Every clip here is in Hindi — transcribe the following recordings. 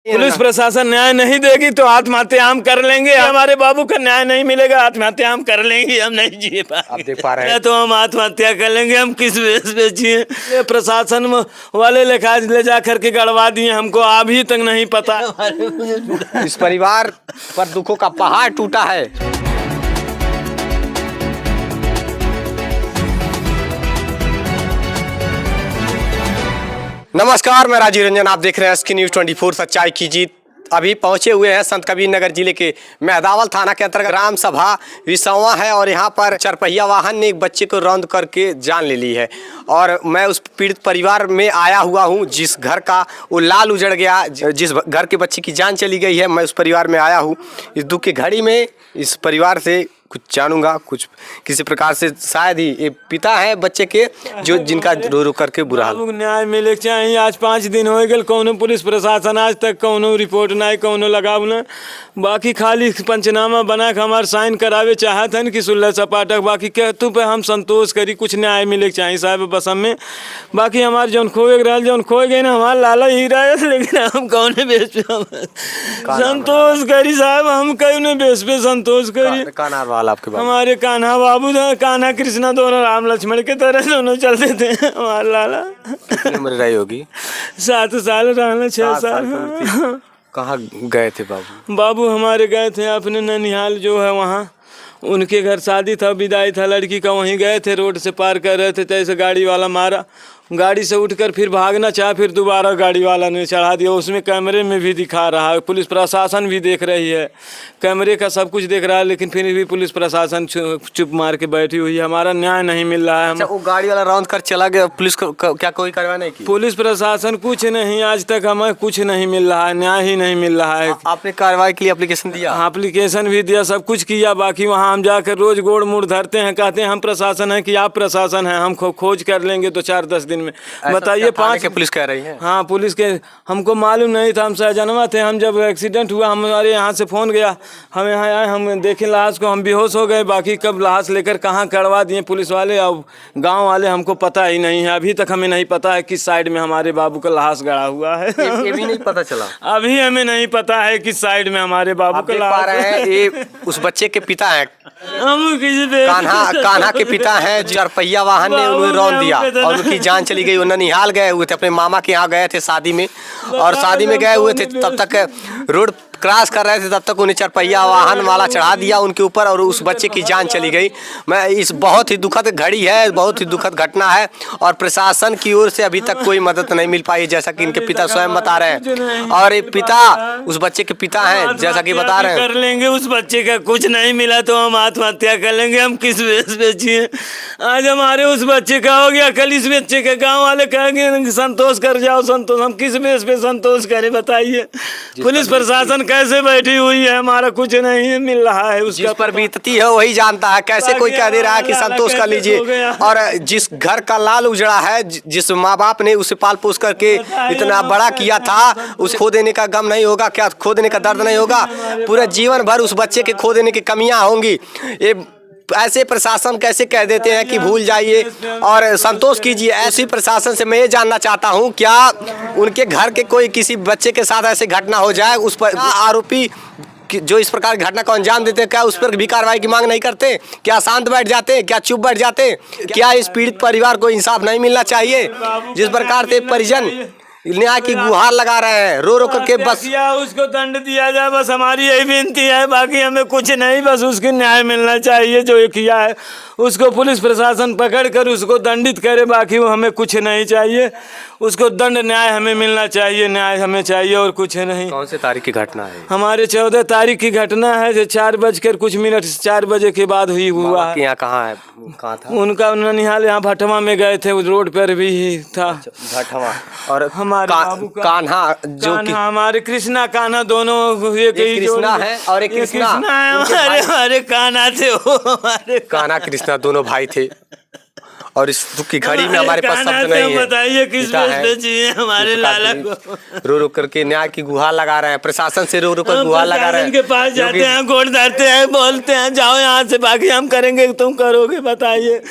पुलिस प्रशासन न्याय नहीं देगी तो आत्महत्या हम कर लेंगे। हमारे बाबू का न्याय नहीं मिलेगा, आत्महत्या हम कर लेंगे। हम नहीं जिए आप देख पा रहे हैं तो हम आत्महत्या कर लेंगे। हम किस बेस पे जिए? ये प्रशासन वाले लेखा ले जा करके गड़वा दिए हमको, अभी तक नहीं पता। इस परिवार पर दुखों का पहाड़ टूटा है। नमस्कार, मैं राजीव रंजन, आप देख रहे हैं एसके न्यूज़ 24 सच्चाई की जीत। अभी पहुंचे हुए हैं संत कबीर नगर जिले के मेहदावल थाना के अंतर्गत ग्राम सभा विसौवा है और यहां पर चरपहिया वाहन ने एक बच्चे को रौंद करके जान ले ली है। और मैं उस पीड़ित परिवार में आया हुआ हूं जिस घर का वो लाल उजड़ गया, जिस घर के बच्चे की जान चली गई है। मैं उस परिवार में आया हूँ। इस दुख की घड़ी में इस परिवार से कुछ जानूंगा, कुछ किसी प्रकार से शायद ही ये पिता है बच्चे के जो जिनका रो रो करके बुरा हाल। न्याय मिले चाहिए। आज 5 दिन हो गए, कौनो पुलिस प्रशासन आज तक कौनो रिपोर्ट नहीं, कौनो लगाव न। बाकी खाली पंचनामा बना के हमारे साइन करावे चाहत हन कि सुल्ला सपाटक, बाकी कहतु पे हम संतोष करी। कुछ न्याय मिले चाहिए साहब बस हमें। बाकी हमारे जौन खोए रहा, जौन खोए गए ना, हमारा लाला हीरा है, लेकिन हम कौन बेस पे संतोष करी साहब। हम कौन बेस पे संतोष करी? आपके बाबू? हमारे कान्हा बाबू था, कान्हा कृष्णा दोनों राम लक्ष्मण के तरह दोनों चलते थे। हमारा लाला कितनी उम्र रही होगी? 7 साल रहना, 6 साल। कहाँ गए थे बाबू? बाबू हमारे गए थे अपने ननिहाल जो है वहाँ, उनके घर शादी था, विदाई था लड़की का, वहीं गए थे। रोड से पार कर रहे थे, तैसे गाड़ी वाला मारा। गाड़ी से उठकर फिर भागना चाहा, फिर दोबारा गाड़ी वाला ने चढ़ा दिया। उसमें कैमरे में भी दिखा रहा है, पुलिस प्रशासन भी देख रही है, कैमरे का सब कुछ देख रहा है, लेकिन फिर भी पुलिस प्रशासन चुप मार के बैठी हुई है। हमारा न्याय नहीं मिल रहा है। अच्छा, वो गाड़ी वाला रौंद कर चला गया, पुलिस को क्या कोई कार्रवाई नहीं की? पुलिस प्रशासन कुछ नहीं, आज तक हमें कुछ नहीं मिल रहा है, न्याय ही नहीं मिल रहा है। आपने कार्रवाई के लिए एप्लीकेशन दिया? एप्लीकेशन भी दिया, सब कुछ किया। बाकी वहाँ हम जाकर रोज गोड़ मुड़ धरते हैं, कहते हैं हम प्रशासन है कि आप प्रशासन है, हम खोज कर लेंगे 2-4-10 दिन में। बताइए 5 के पुलिस कह रही है? हाँ, पुलिस के हमको मालूम नहीं था, हम सहजनवा थे। हम जब एक्सीडेंट हुआ हमारे यहाँ से फ़ोन गया, हम यहाँ आए, हम देखे लाश को, हम बेहोश हो गए। बाकी कब लाश लेकर कहाँ करवा दिए पुलिस वाले और गाँव वाले, हमको पता ही नहीं है। अभी तक हमें नहीं पता है किस साइड में हमारे बाबू का लाश गड़ा हुआ है। ये भी नहीं पता चला? अभी हमें नहीं पता है किस साइड में हमारे बाबू का लाश है। ये उस बच्चे के पिता है, हम किसी कान्हा के पिता है। चरपहिया वाहन ने उन्हें रौंद दिया और उनकी जान चली गई। ननिहाल गए हुए थे, अपने मामा के यहाँ गए थे शादी में, और शादी में गए हुए थे, तब तक रोड क्रॉस कर रहे थे, तब तक उन्हें चरपहिया वाहन वाला चढ़ा दिया उनके ऊपर और उस बच्चे की जान चली गई। मैं इस बहुत ही दुखद घड़ी है, बहुत ही दुखद घटना है और प्रशासन की ओर से अभी तक कोई मदद नहीं मिल पाई, जैसा कि इनके पिता स्वयं बता रहे हैं। और ये पिता उस बच्चे के पिता हैं, जैसा कि बता रहे हैं। कर लेंगे, उस बच्चे का कुछ नहीं मिला तो हम आत्महत्या कर लेंगे। हम किस बेस पे जिए? आज हमारे उस बच्चे का हो गया, कल इस बच्चे का गाँव वाले कहेंगे संतोष कर जाओ, संतोष। हम किस बेस पे संतोष करें बताइए? पुलिस प्रशासन कैसे बैठी हुई है, हमारा कुछ नहीं मिल रहा है। उसका पर बीतती है वही जानता है। कैसे कोई कह दे रहा है कि संतोष कर लीजिए? और जिस घर का लाल उजड़ा है, जिस माँ बाप ने उसे पाल पोस करके इतना बड़ा किया था, उसे खो देने का गम नहीं होगा क्या? खो देने का दर्द नहीं होगा? पूरे जीवन भर उस बच्चे के खो देने की कमियां होंगी। ये ऐसे प्रशासन कैसे कह देते हैं कि भूल जाइए और संतोष कीजिए? ऐसी प्रशासन से मैं ये जानना चाहता हूं, क्या उनके घर के कोई किसी बच्चे के साथ ऐसी घटना हो जाए, उस पर आरोपी जो इस प्रकार की घटना को अंजाम देते हैं, क्या उस पर भी कार्रवाई की मांग नहीं करते? क्या शांत बैठ जाते? क्या चुप बैठ जाते? क्या इस पीड़ित परिवार को इंसाफ नहीं मिलना चाहिए? जिस प्रकार से परिजन न्याय की गुहार लगा रहे हैं, रो रो करके, बस उसको दंड दिया जाए, बस हमारी यही विनती है। बाकी हमें कुछ नहीं, बस उसको न्याय मिलना चाहिए। जो ये किया है उसको पुलिस प्रशासन पकड़ कर उसको दंडित करे, बाकी वो हमें कुछ नहीं चाहिए। उसको दंड न्याय हमें मिलना चाहिए, न्याय हमें चाहिए और कुछ नहीं। कौन से तारीख की घटना है? हमारे 14 तारीख की घटना है, जो 4:00 4 बजे के बाद हुआ है। यहाँ कहाँ है? कहाँ था उनका? ननिहाल, यहाँ भटवा में गए थे, उस रोड पर भी था। भटवा। और हमारे बाबू का कान्हा, जो कि हमारे कृष्णा कान्हा दोनों एक कृष्णा है और एक कृष्णा है। हमारे कान्हा थे वो, हमारे कान्हा कृष्णा दोनों भाई थे। और इस दुख की घड़ी में हमारे पास शब्द नहीं है। बताइए किस पिता है, पे चाहिए हमारे लाला को। रो रो करके न्याय की गुहार लगा रहे हैं, प्रशासन से रो रो कर गुहार लगा रहे हैं। के पास जाते हैं, गोड़ धरते हैं, बोलते हैं जाओ यहाँ से, बाकी हम करेंगे तुम करोगे। बताइए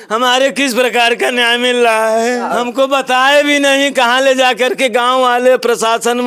हमारे किस प्रकार का न्याय मिल रहा है? हमको बताए भी नहीं, कहाँ ले जा करके गांव वाले प्रशासन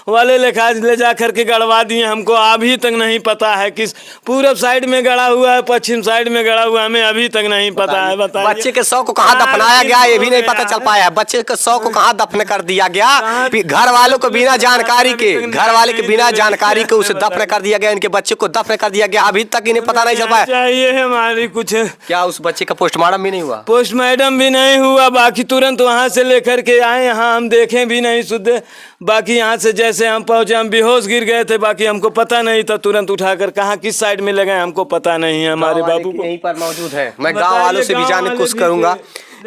वाले ले जा करके गड़वा दिए। हमको अभी तक नहीं पता है किस पूरब साइड में गड़ा हुआ है, पश्चिम साइड में गड़ा हुआ है, हमें अभी तक नहीं पता है। बताइए बच्चे के शव को कहाँ दफनाया गया ये भी नहीं पता चल पाया है। बच्चे के शव को कहाँ दफन कर दिया गया, घर वालों को बिना जानकारी के, घर वाले के बिना जानकारी के उसे दफन कर दिया गया, इनके बच्चे को दफन कर दिया गया, अभी तक इन्हें पता नहीं चल पाया। चाहिए हमारी कुछ। क्या उस बच्चे का पोस्टमार्टम भी नहीं हुआ? पोस्टमार्टम भी नहीं हुआ, बाकी तुरंत वहाँ से लेकर के आए, यहाँ हम देखें भी नहीं शुद्ध। बाकी यहाँ से जैसे हम पहुँचे हम बेहोश गिर गए थे, बाकी हमको पता नहीं था, तुरंत उठाकर कहाँ किस साइड में लगे हमको पता नहीं है। हमारे बाबू को यहीं पर मौजूद है। मैं गांव वालों से भी जानने की कोशिश करूंगा।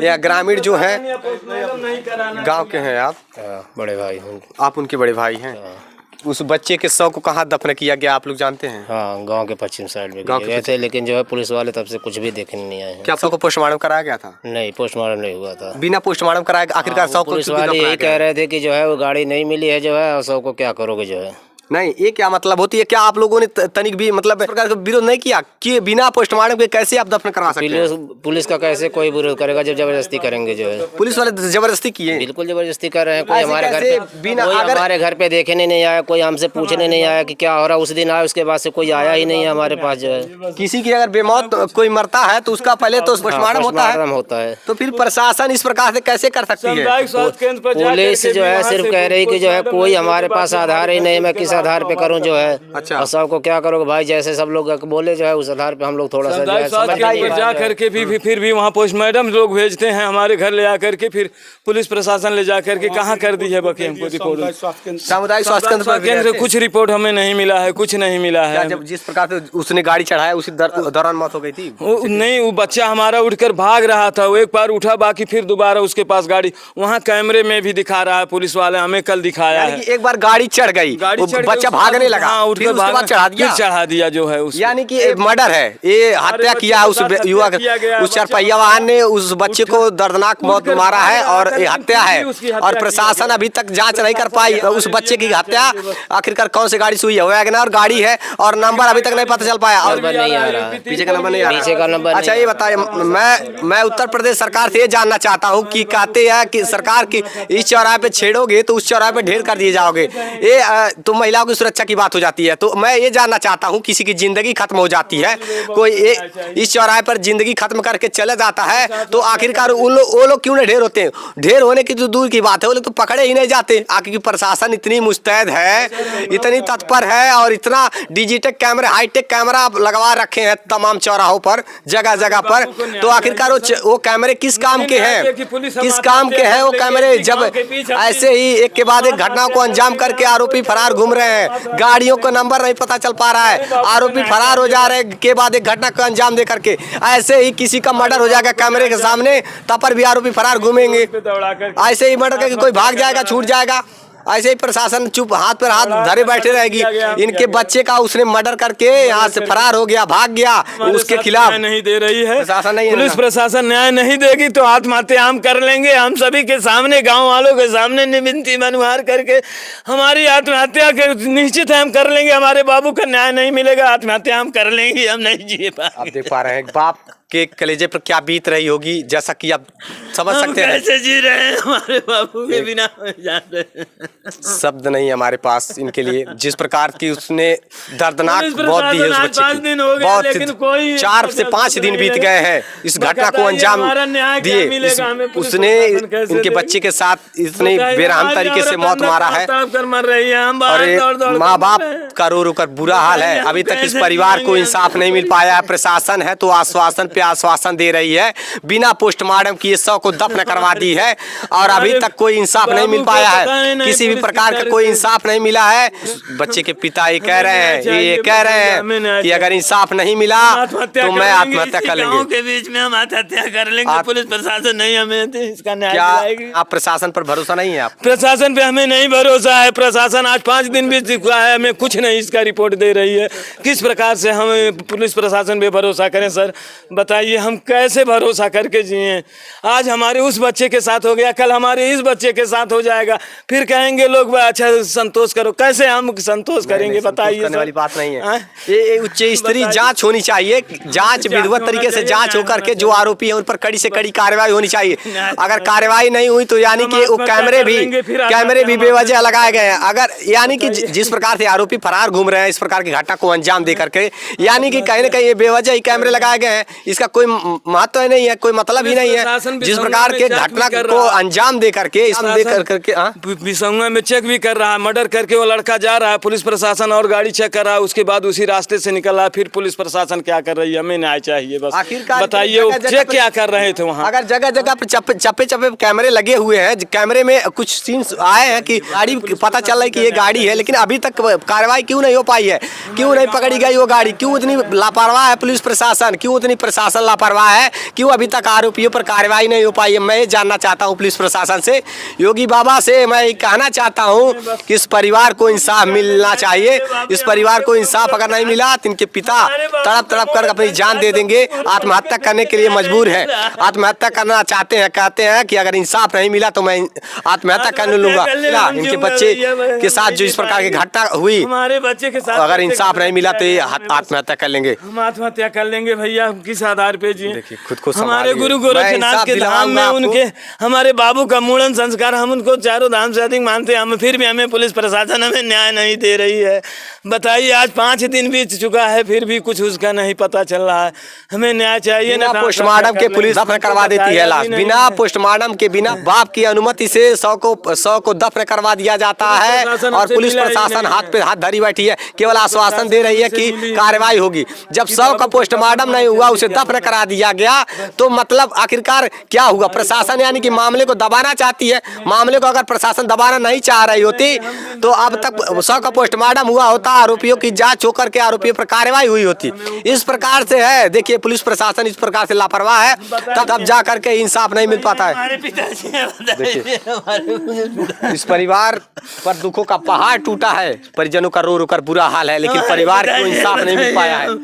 या ग्रामीण जो है गांव के हैं आप? बड़े भाई हूँ। आप उनके बड़े भाई हैं? उस बच्चे के शव को कहाँ दफन किया गया आप लोग जानते हैं? हाँ, गांव के पश्चिम साइड में गए थे, लेकिन जो है पुलिस वाले तब से कुछ भी देखने नहीं आए हैं। क्या शव को पोस्टमार्टम कराया गया था? नहीं, पोस्टमार्टम नहीं हुआ था। बिना पोस्टमार्टम कराए आखिरकार शव को पुलिस वाले यही कह रहे थे कि जो है वो गाड़ी नहीं मिली है जो है, और शव को क्या करोगे जो है। नहीं, ये क्या मतलब होती है? क्या आप लोगों ने तनिक भी मतलब इस प्रकार का विरोध नहीं किया कि बिना पोस्टमार्टम के कैसे आप दफन करवा सकते हैं? पुलिस का कैसे कोई विरोध करेगा जब जबरदस्ती करेंगे जो है। पुलिस वाले जबरदस्ती किए? बिल्कुल जबरदस्ती कर रहे हैं। कोई ऐसे हमारे घर कैसे पे बिना कोई अगर- हमारे घर पे देखने नहीं आया, कोई हमसे पूछने नहीं आया कि क्या हो रहा। उस दिन आया, उसके बाद से कोई आया ही नहीं है हमारे पास जो है। किसी की अगर बेमौत कोई मरता है तो उसका पहले तो पोस्टमार्टम होता है। तो फिर प्रशासन इस प्रकार से कैसे कर सकती है? पुलिस जो है सिर्फ कह रही कि जो है कोई हमारे पास आधार ही नहीं, मैं किस आधार पे करूं जो है। अच्छा। और सबको क्या करोगे भाई, जैसे सब लोग बोले जो है उस आधार पे हम लोग थोड़ा सा जो है समझ नहीं जा पाए। करके भी फिर भी वहाँ पोस्टमार्टम लोग भेजते हैं हमारे घर ले आकर के, फिर पुलिस प्रशासन ले जा करके कहाँ कर दी है बाकी हमको रिपोर्ट। सामुदायिक स्वास्थ्य केंद्र कुछ रिपोर्ट हमें नहीं मिला है, कुछ नहीं मिला है। जब जिस प्रकार से उसने गाड़ी चढ़ाया उसी दौरान मौत हो गई थी? नहीं, वो बच्चा हमारा उठकर भाग रहा था, वो एक बार उठा, बाकी फिर दोबारा उसके पास गाड़ी, वहाँ कैमरे में भी दिखा रहा है पुलिस वाले, हमें कल दिखाया है। एक बार गाड़ी चढ़ गई, बच्चा भागने लगा, उठकर चढ़ा दिया जो है। यानी कि मर्डर है, ये हत्या किया उस युवा, उस चारपहिया वाहन ने उस बच्चे को दर्दनाक मौत मारा है और ये हत्या है। और प्रशासन अभी तक जांच नहीं कर पाई उस बच्चे की हत्या आखिरकार कौन सी गाड़ी से हुई है। वैगनर गाड़ी है और नंबर अभी तक नहीं पता चल पाया, और नहीं आ रहा, पीछे का नंबर नहीं आ रहा। पीछे का नंबर। अच्छा ये बताइए, मैं उत्तर प्रदेश सरकार से ये जानना चाहता हूँ कि कहते हैं कि सरकार की इस चौराहे पे छेड़ोगे तो उस चौराहे पे ढेर कर दिए जाओगे, ये तो महिलाओं की सुरक्षा की बात हो जाती है। तो मैं ये जानना चाहता हूँ, किसी की जिंदगी खत्म हो जाती है, कोई इस चौराहे पर जिंदगी खत्म करके चला जाता है, तो आखिरकार वो लोग क्यों नहीं ढेर होते हैं? ढेर होने की तो दूर की बात है, वो लोग तो पकड़े ही नहीं जाते। आखिर प्रशासन इतनी मुस्तैद है, इतनी तत्पर है, और इतना डिजिटल कैमरा, हाईटेक कैमरा लगवा रखे हैं तमाम चौराहों पर, जगह जगह पर। तो आखिरकार वो कैमरे किस काम के हैं? किस काम के हैं वो कैमरे? जब ऐसे ही एक के बाद एक घटना को अंजाम करके आरोपी फरार घूम रहे हैं, गाड़ियों का नंबर नहीं पता चल पा रहा है, आरोपी फरार हो जा रहे हैं के बाद एक घटना को अंजाम दे करके। ऐसे ही किसी का मर्डर हो जाएगा कैमरे के सामने, तब पर भी आरोपी फरार घूमेंगे। ऐसे ही मर्डर करके कोई भाग जाएगा, छूट जाएगा, ऐसे ही प्रशासन चुप हाथ पर हाथ धरे बैठे रहेगी। इनके बच्चे का उसने मर्डर करके यहाँ से फरार हो गया, भाग गया, उसके खिलाफ नहीं दे रही है प्रशासन। नहीं, पुलिस प्रशासन न्याय नहीं देगी तो आत्महत्या हम कर लेंगे। हम सभी के सामने, गांव वालों के सामने निविनती मनवार करके हमारी आत्महत्या के निश्चित है हम कर लेंगे। हमारे बाबू का न्याय नहीं मिलेगा, आत्महत्या हम कर लेंगे, हम नहीं जी पाएंगे। आप देख पा रहे हैं बाप के कलेजे पर क्या बीत रही होगी, जैसा कि आप समझ सकते हैं। कैसे जी रहे हैं हमारे बाबू के बिना, जान रहे हैं। शब्द नहीं हमारे पास इनके लिए, जिस प्रकार की उसने दर्दनाक बहुत दी है उस बच्चे की। बहुत 4 से 5 दिन बीत गए हैं इस घटना को अंजाम दिए। उसने इनके बच्चे के साथ इतनी बेरहम तरीके से मौत मारा है, और माँ बाप का रो रो कर बुरा हाल है। अभी तक इस परिवार को इंसाफ नहीं मिल पाया है। प्रशासन है तो आश्वासन पे आश्वासन दे रही है, बिना पोस्टमार्टम किए शव को दफन करवा दी है, और अभी तक कोई इंसाफ नहीं मिल पाया है। किसी भी प्रकार का कोई इंसाफ नहीं मिला है। बच्चे के पिता ये कह रहे हैं, ये कह रहे हैं कि अगर इंसाफ नहीं मिला तो मैं आत्महत्या कर लेंगे। के बीच में हम आत्महत्या कर लेंगे। पुलिस प्रशासन नहीं हमें इसका न्याय क्या आप प्रशासन पर भरोसा नहीं है? आप प्रशासन पे हमें नहीं भरोसा है। प्रशासन आज 5 दिन बीत चुका है, हमें कुछ नहीं इसका रिपोर्ट दे रही है। किस प्रकार से हम पुलिस प्रशासन पे भरोसा करें सर, बताइए हम कैसे भरोसा करके जिए। आज हमारे उस बच्चे के साथ हो गया, कल हमारे इस बच्चे के साथ हो जाएगा, फिर कहेंगे लोग अच्छा संतोष करो। कैसे हम संतोष करेंगे बताइए। करने वाली बात नहीं है, ये उच्च स्तरीय जांच होनी चाहिए। जांच विधिवत तरीके से जांच होकर के जो आरोपी है उन पर कड़ी से कड़ी कार्रवाई होनी चाहिए। अगर कार्रवाई नहीं हुई तो यानी कि वो कैमरे भी बेवजह लगाए गए हैं। अगर यानी कि जिस प्रकार से आरोपी फरार घूम रहे हैं इस प्रकार की घटना को अंजाम दे करके, यानी कि कहीं ना कहीं ये बेवजह ही कैमरे लगाए गए हैं, इसका कोई महत्व नहीं है, कोई मतलब ही नहीं है। जिस प्रकार के घटना को अंजाम दे करके बिसंगा में चेक भी कर रहा है, मर्डर करके वो लड़का जा रहा है, पुलिस प्रशासन और गाड़ी चेक कर रहा है, उसके बाद उसी रास्ते से निकल रहा है, फिर पुलिस प्रशासन क्या कर रही है? हमें न्याय चाहिए बस। बताइए वो चेक क्या कर रहे थे वहाँ? अगर जगह जगह पे चप्पे कैमरे लगे हुए हैं, कैमरे में कुछ सीन्स आए हैं कि गाड़ी पता चल रहा है कि ये गाड़ी है, लेकिन अभी तक कार्रवाई क्यों नहीं हो पाई है? क्यों नहीं पकड़ी गई वो गाड़ी? क्यों इतनी लापरवाह है पुलिस प्रशासन? क्यों इतनी प्रशासन लापरवाह है? क्यों अभी तक आरोपियों पर कार्रवाई नहीं हो पाई है? मैं ये जानना चाहता हूँ पुलिस प्रशासन से, योगी बाबा से मैं कहना चाहता हूँ कि इस परिवार को इंसाफ मिलना चाहिए। इस परिवार को इंसाफ अगर नहीं मिला तो इनके पिता तड़प तड़प कर अपनी जान दे देंगे, आत्महत्या करने के लिए मजबूर है, आत्महत्या करना चाहते हैं। कहते हैं कि अगर इंसाफ नहीं मिला तो मैं आत्महत्या कर लूंगा। इनके बच्चे के साथ जो इस प्रकार की घटना हुई, हमारे बच्चे के साथ अगर इंसाफ नहीं मिला तो ये आत्महत्या कर लेंगे। हम आत्महत्या कर लेंगे भैया, किस आधार पे जी? देखिए खुद को हमारे गुरु गोरखनाथ के धाम में उनके हमारे बाबू का मूड़न संस्कार, हम उनको चारों धाम से अधिक मानते हैं, हम फिर भी हमें पुलिस प्रशासन हमें न्याय नहीं दे रही है। बताइए आज 5 दिन बीत चुका है फिर भी कुछ उसका नहीं पता चल रहा है। हमें न्याय चाहिए ना। पोस्टमार्टम के पुलिस दफन करवा देती है लाश, बिना पोस्टमार्टम के, बिना बाप की अनुमति से 100 को दफन करवा दिया जाता है और पुलिस प्रशासन हाथ पे हाथ धरी बैठी है, केवल आश्वासन दे रही है कि कार्रवाई होगी। जब 100 का पोस्टमार्टम नहीं हुआ, उसे दफन करा दिया गया, तो मतलब आखिरकार क्या हुआ? प्रशासन यानी कि मामले को दबाना चाहती है। मामले को अगर प्रशासन दबाना नहीं चाह रही होती तो अब तक 100 का पोस्टमार्टम हुआ होता, आरोपियों की जांच होकर के आरोपियों पर कार्रवाई हुई होती। इस प्रकार से है, देखिए पुलिस प्रशासन इस प्रकार से लापरवाह है, तब जा करके इंसाफ नहीं मिल पाता है। देखिए इस परिवार पर दुखों का पहाड़ टूटा है, परिजनों का रो रो कर बुरा हाल है, लेकिन परिवार को इंसाफ नहीं मिल पाया है।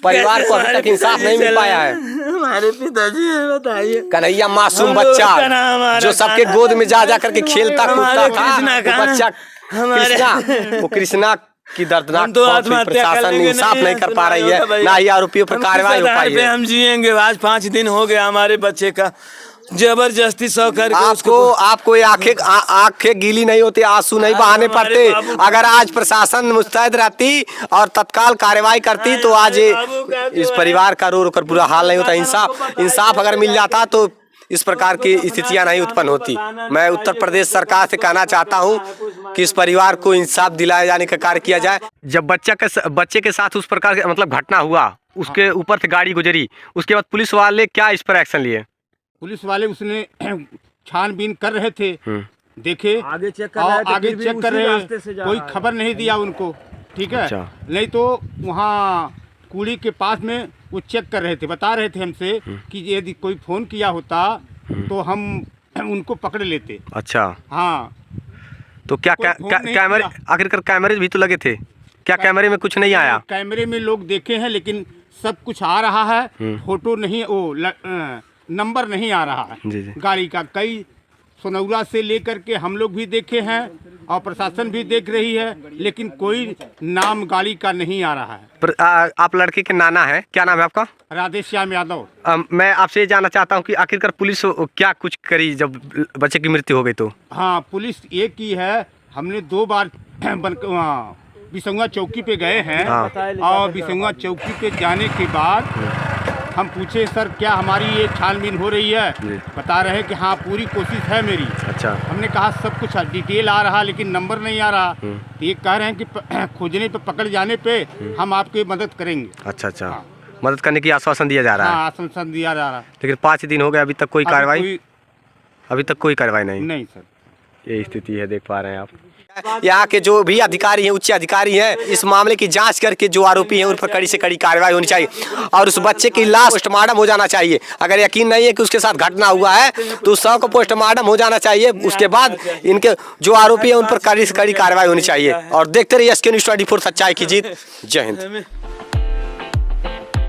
परिवार को अभी तक इंसाफ नहीं मिल पाया है। हमारे पिताजी बताइए, कन्हैया मासूम बच्चा जो सबके गोद में जा करके खेलता कूदता था, वो बच्चा कृष्णा की दर्दनाक प्रशासन इंसाफ नहीं कर पा रही है, ना ही आरोपियों पर कार्रवाई हो पाई है। हम जिएंगे। आज 5 दिन हो गया हमारे बच्चे का जबरदस्ती 100 करके आपको आंखें गीली नहीं होती, आंसू नहीं बहाने पड़ते। अगर आज प्रशासन मुस्तैद रहती और तत्काल कार्रवाई करती तो आज इस परिवार का रो रो कर बुरा हाल नहीं होता। इंसाफ अगर मिल जाता तो इस प्रकार की स्थितियां नहीं उत्पन्न होती। मैं उत्तर प्रदेश सरकार से कहना चाहता हूं कि इस परिवार को इंसाफ दिलाए जाने का कार्य किया जाए। जब बच्चे के साथ उस प्रकार के मतलब घटना हुआ, उसके ऊपर से गाड़ी गुजरी, उसके बाद पुलिस वाले क्या इस पर एक्शन लिए? पुलिस वाले उसने छानबीन कर रहे थे, देखे आगे चेक कर रहे, कोई खबर नहीं दिया उनको, ठीक है। अच्छा। नहीं तो वहाँ कूड़ी के पास में वो चेक कर रहे थे, बता रहे थे हमसे कि यदि कोई फोन किया होता तो हम उनको पकड़ लेते। अच्छा हाँ, तो क्या कैमरे, आखिरकार कैमरे भी तो लगे थे, क्या कैमरे में कुछ नहीं आया? कैमरे में लोग देखे हैं लेकिन सब कुछ आ रहा है, फोटो नहीं, वो नंबर नहीं आ रहा है गाड़ी का। कई सोनौरा से लेकर के हम लोग भी देखे हैं और प्रशासन भी देख रही है, लेकिन कोई नाम गाड़ी का नहीं आ रहा है। आप लड़के के नाना हैं, क्या नाम है आपका? राधेश्याम यादव। मैं आपसे ये जानना चाहता हूँ कि आखिरकार पुलिस क्या कुछ करी जब बच्चे की मृत्यु हो गई? तो हाँ, पुलिस ये की है, हमने 2 बार बिसंगा चौकी पे गए हैं। हाँ। और बिसंगा चौकी पे जाने के बाद हम पूछे, सर क्या हमारी ये छानबीन हो रही है? बता रहे हैं कि हाँ पूरी कोशिश है मेरी। अच्छा। हमने कहा सब कुछ डिटेल आ रहा लेकिन नंबर नहीं आ रहा, तो ये कह रहे हैं कि खोजने पे, पकड़ जाने पे हम आपकी मदद करेंगे। अच्छा अच्छा। हाँ। मदद करने की आश्वासन दिया जा रहा है? आश्वासन दिया जा रहा है, लेकिन 5 दिन हो गए अभी तक कोई कार्रवाई? अभी तक कोई कार्रवाई नहीं। नहीं सर, ये स्थिति है, देख पा रहे हैं आप। यहाँ के जो भी अधिकारी हैं, उच्च अधिकारी हैं, इस मामले की जांच करके जो आरोपी हैं उन पर कड़ी से कड़ी कार्रवाई होनी चाहिए और उस बच्चे की लाश पोस्टमार्टम हो जाना चाहिए। अगर यकीन नहीं है कि उसके साथ घटना हुआ है तो उस शव को पोस्टमार्टम हो जाना चाहिए। उसके बाद इनके जो आरोपी हैं उन पर कड़ी से कड़ी कार्रवाई होनी चाहिए। और देखते रहिए SK News 24 सच्चाई की जीत। जय हिंद।